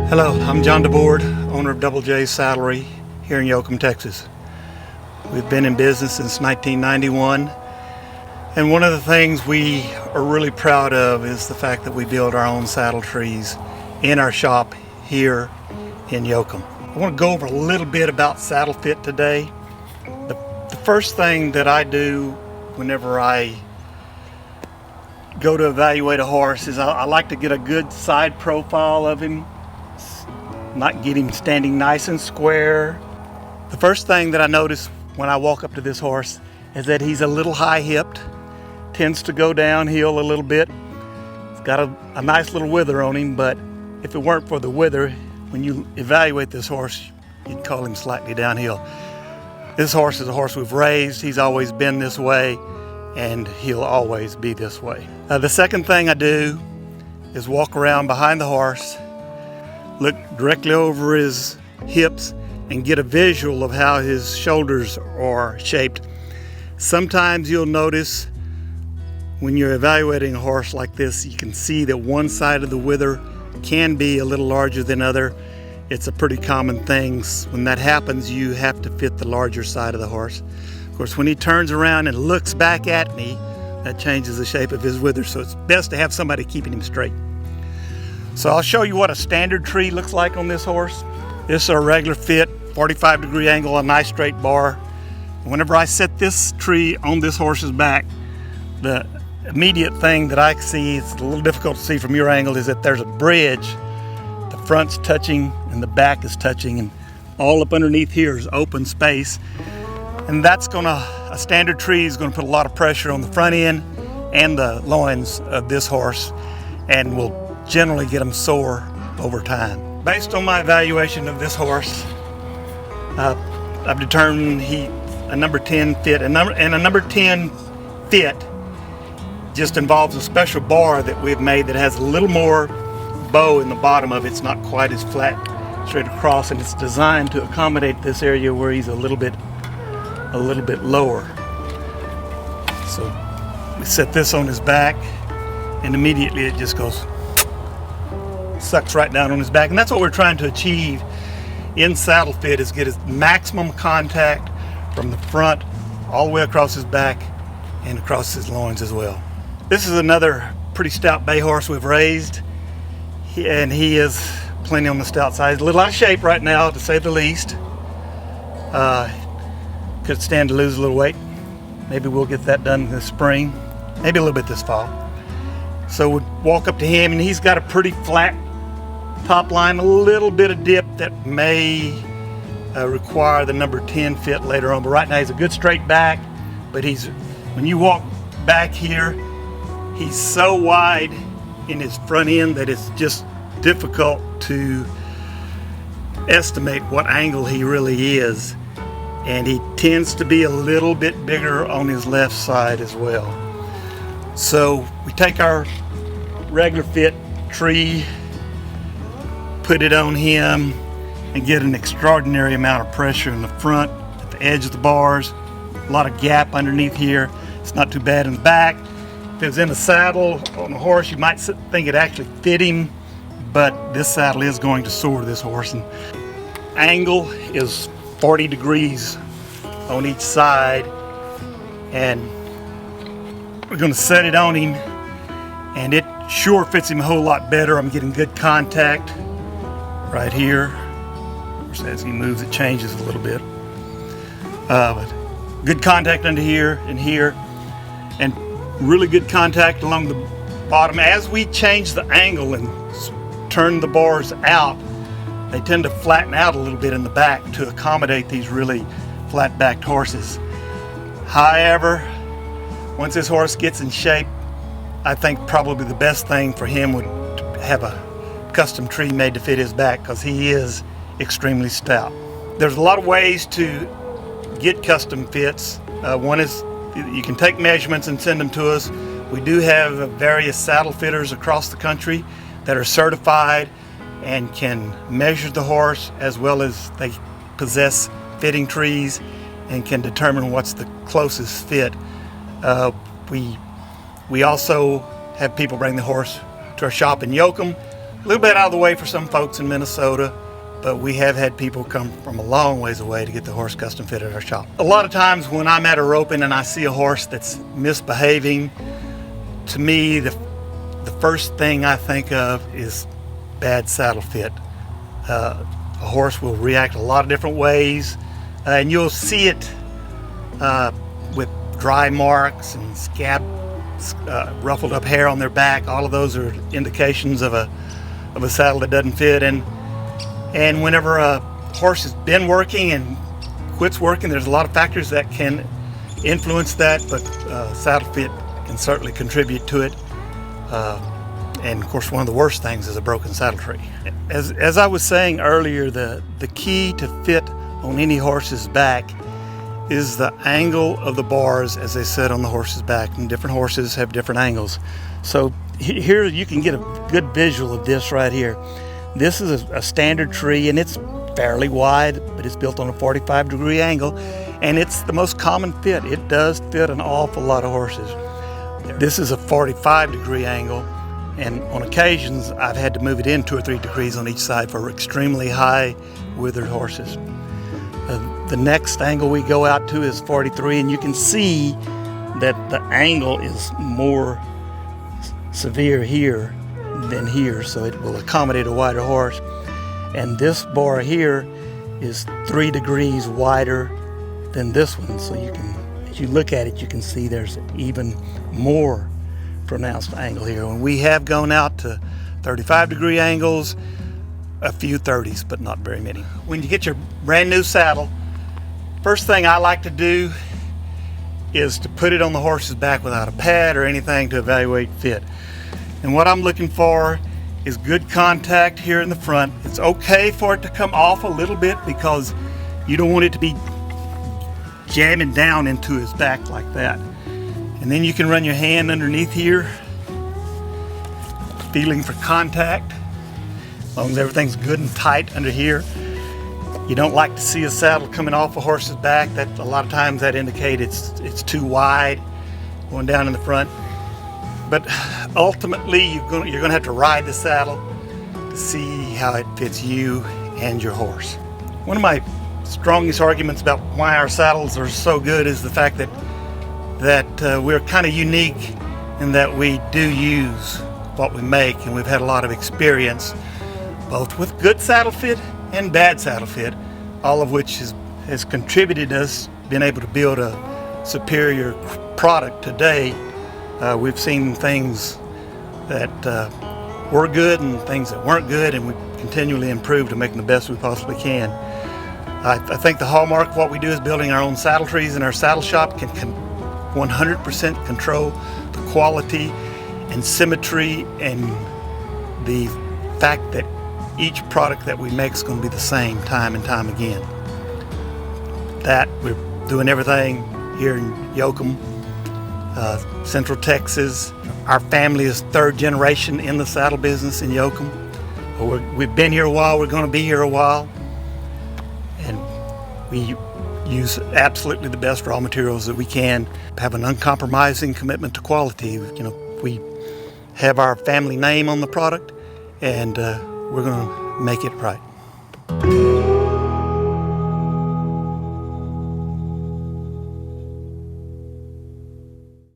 Hello, I'm John DeBoard, owner of Double J Saddlery here in Yoakum, Texas. We've been in business since 1991, and one of the things we are really proud of is the fact that we build our own saddle trees in our shop here in Yoakum. I want to go over a little bit about saddle fit today. The first thing that I do whenever I go to evaluate a horse is I like to get a good side profile of him. Not get him standing nice and square. The first thing that I notice when I walk up to this horse is that he's a little high-hipped, tends to go downhill a little bit. He's got a nice little wither on him, but if it weren't for the wither, when you evaluate this horse, you'd call him slightly downhill. This horse is a horse we've raised. He's always been this way, and he'll always be this way. The second thing I do is walk around behind the horse, look directly over his hips and get a visual of how his shoulders are shaped. Sometimes you'll notice when you're evaluating a horse like this, you can see that one side of the wither can be a little larger than other. It's a pretty common thing. When that happens, you have to fit the larger side of the horse. Of course, when he turns around and looks back at me, that changes the shape of his wither, so it's best to have somebody keeping him straight. So I'll show you what a standard tree looks like on this horse. This is a regular fit, 45-degree angle, a nice straight bar. Whenever I set this tree on this horse's back, the immediate thing that I see, it's a little difficult to see from your angle, is that there's a bridge. The front's touching and the back is touching, and all up underneath here is open space. And a standard tree is gonna put a lot of pressure on the front end and the loins of this horse, and will generally get them sore over time. Based on my evaluation of this horse, I've determined he's a number 10 fit, and a number 10 fit just involves a special bar that we've made that has a little more bow in the bottom of it. It's not quite as flat straight across, and it's designed to accommodate this area where he's a little bit lower. So we set this on his back, and immediately it just sucks right down on his back. And that's what we're trying to achieve in saddle fit, is get his maximum contact from the front all the way across his back and across his loins as well. This is another pretty stout bay horse we've raised, and he is plenty on the stout side. He's a little out of shape right now, to say the least. Could stand to lose a little weight. Maybe we'll get that done this spring, maybe a little bit this fall. So we'll walk up to him, and he's got a pretty flat top line, a little bit of dip that may require the number 10 fit later on. But right now he's a good straight back, but when you walk back here, he's so wide in his front end that it's just difficult to estimate what angle he really is. And he tends to be a little bit bigger on his left side as well. So we take our regular fit tree, put it on him, and get an extraordinary amount of pressure in the front, at the edge of the bars, a lot of gap underneath here. It's not too bad in the back. If it was in a saddle on a horse, you might think it actually fit him, but this saddle is going to soar this horse. And angle is 40 degrees on each side, and we're going to set it on him, and it sure fits him a whole lot better. I'm getting good contact right here. Of course, as he moves, it changes a little bit, but good contact under here and here, and really good contact along the bottom. As we change the angle and turn the bars out, they tend to flatten out a little bit in the back to accommodate these really flat-backed horses. However, once this horse gets in shape, I think probably the best thing for him would have a custom tree made to fit his back, because he is extremely stout. There's a lot of ways to get custom fits. One is you can take measurements and send them to us. We do have various saddle fitters across the country that are certified and can measure the horse, as well as they possess fitting trees and can determine what's the closest fit. We also have people bring the horse to our shop in Yoakum A little bit out of the way for some folks in Minnesota, but we have had people come from a long ways away to get the horse custom fit at our shop. A lot of times when I'm at a roping and I see a horse that's misbehaving, to me the first thing I think of is bad saddle fit. A horse will react a lot of different ways, and you'll see it with dry marks and scab, ruffled up hair on their back. All of those are indications of a saddle that doesn't fit. And whenever a horse has been working and quits working, there's a lot of factors that can influence that, but saddle fit can certainly contribute to it. And of course, one of the worst things is a broken saddle tree. As I was saying earlier, the key to fit on any horse's back is the angle of the bars as they sit on the horse's back, and different horses have different angles. So here you can get a good visual of this right here. This is a standard tree, and it's fairly wide, but it's built on a 45-degree angle, and it's the most common fit. It does fit an awful lot of horses. This is a 45-degree angle, and on occasions I've had to move it in 2 or 3 degrees on each side for extremely high withered horses. The next angle we go out to is 43, and you can see that the angle is more severe here than here, so it will accommodate a wider horse. And this bar here is 3 degrees wider than this one, so you can, as you look at it, you can see there's even more pronounced angle here. And we have gone out to 35-degree angles, a few 30s, but not very many. When you get your brand new saddle, first thing I like to do is to put it on the horse's back without a pad or anything to evaluate fit. And what I'm looking for is good contact here in the front. It's okay for it to come off a little bit because you don't want it to be jamming down into his back like that. And then you can run your hand underneath here, feeling for contact. As long as everything's good and tight under here. You don't like to see a saddle coming off a horse's back. That a lot of times that indicates it's too wide going down in the front. But ultimately you're going to have to ride the saddle to see how it fits you and your horse. One of my strongest arguments about why our saddles are so good is the fact that we're kind of unique in that we do use what we make, and we've had a lot of experience both with good saddle fit and bad saddle fit, all of which has contributed to us being able to build a superior product today. We've seen things that were good and things that weren't good, and we continually improve to make them the best we possibly can. I think the hallmark of what we do is building our own saddle trees, and our saddle shop can 100% control the quality and symmetry and the fact that each product that we make is going to be the same time and time again. That we're doing everything here in Yoakum, Central Texas. Our family is 3rd generation in the saddle business in Yoakum. We've been here a while, we're going to be here a while, and we use absolutely the best raw materials that we can, have an uncompromising commitment to quality. You know, we have our family name on the product, and we're going to make it right.